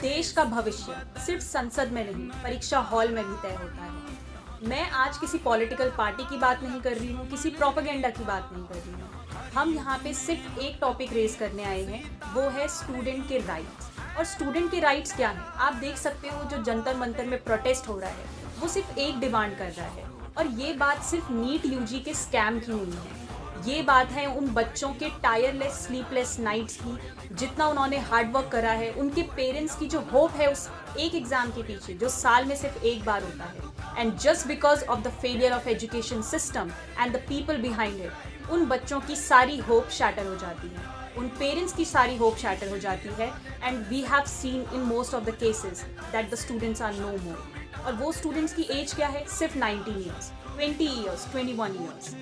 देश का भविष्य सिर्फ संसद में नहीं, परीक्षा हॉल में भी तय होता है। मैं आज किसी पॉलिटिकल पार्टी की बात नहीं कर रही हूँ, किसी प्रोपेगेंडा की बात नहीं कर रही हूँ। हम यहाँ पे सिर्फ एक टॉपिक रेज करने आए हैं, वो है स्टूडेंट के राइट्स। और स्टूडेंट के राइट्स क्या हैं? आप देख सकते हो जो जंतर मंतर में प्रोटेस्ट हो रहा है, वो सिर्फ एक डिमांड कर रहा है। और ये बात सिर्फ नीट यूजी के स्कैम की नहीं है, ये बात है उन बच्चों के टायरलेस स्लीपलेस नाइट्स की, जितना उन्होंने हार्डवर्क करा है, उनके पेरेंट्स की जो होप है उस एक एग्जाम के पीछे जो साल में सिर्फ एक बार होता है। And just because of the failure of education system and the people behind it, उन बच्चों की सारी होप शैटर हो जाती है, उन पेरेंट्स की सारी होप शैटर हो जाती है। And we have seen in most of the cases that the students are no more. और वो स्टूडेंट्स की एज क्या है? सिर्फ 19 ईयर्स, 20 ईयर्स, 21 ईयर्स।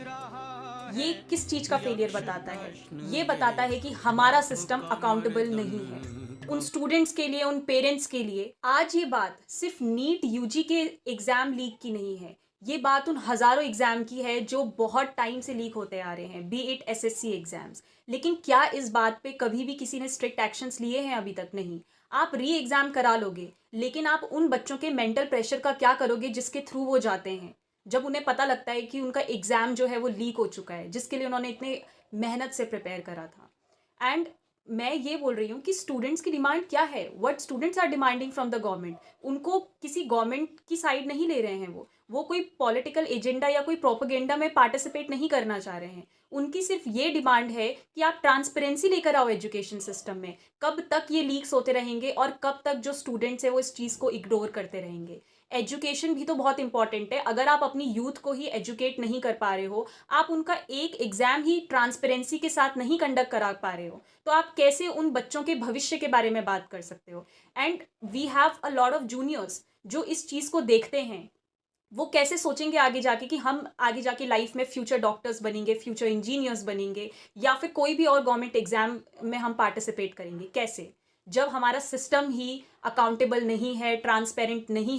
ये किस चीज का फेलियर बताता है? ये बताता है कि हमारा सिस्टम अकाउंटेबल नहीं है उन स्टूडेंट्स के लिए, उन पेरेंट्स के लिए। आज ये बात सिर्फ नीट यूजी के एग्जाम लीक की नहीं है, ये बात उन हजारों एग्जाम की है जो बहुत टाइम से लीक होते आ रहे हैं, बी इट एसएससी एग्जाम्स। लेकिन क्या इस बात पे कभी भी किसी ने स्ट्रिक्ट एक्शंस लिए हैं? अभी तक नहीं। आप री एग्जाम करा लोगे, लेकिन आप उन बच्चों के मेंटल प्रेशर का क्या करोगे जिसके थ्रू वो जाते हैं, जब उन्हें पता लगता है कि उनका एग्ज़ाम जो है वो लीक हो चुका है, जिसके लिए उन्होंने इतने मेहनत से प्रिपेयर करा था। एंड मैं ये बोल रही हूँ कि स्टूडेंट्स की डिमांड क्या है? What students are demanding from the government. उनको किसी गवर्नमेंट की साइड नहीं ले रहे हैं, वो कोई पॉलिटिकल एजेंडा या कोई प्रोपेगेंडा में पार्टिसिपेट नहीं करना चाह रहे हैं। उनकी सिर्फ ये डिमांड है कि आप ट्रांसपेरेंसी लेकर आओ एजुकेशन सिस्टम में। कब तक ये लीक्स होते रहेंगे और कब तक जो स्टूडेंट्स है वो इस चीज़ को इग्नोर करते रहेंगे? एजुकेशन भी तो बहुत इंपॉर्टेंट है। अगर आप अपनी यूथ को ही एजुकेट नहीं कर पा रहे हो, आप उनका एक एग्जाम ही ट्रांसपेरेंसी के साथ नहीं कंडक्ट करा पा रहे हो, तो आप कैसे उन बच्चों के भविष्य के बारे में बात कर सकते हो? And we have a lot of juniors जो इस चीज़ को देखते हैं। वो कैसे सोचेंगे आगे जाके कि हम आगे जाके लाइफ में फ्यूचर डॉक्टर्स बनेंगे, फ्यूचर इंजीनियर्स बनेंगे, या फिर कोई भी और गवर्नमेंट एग्जाम में हम पार्टिसिपेट करेंगे? कैसे, जब हमारा सिस्टम ही अकाउंटेबल नहीं है, ट्रांसपेरेंट नहीं है।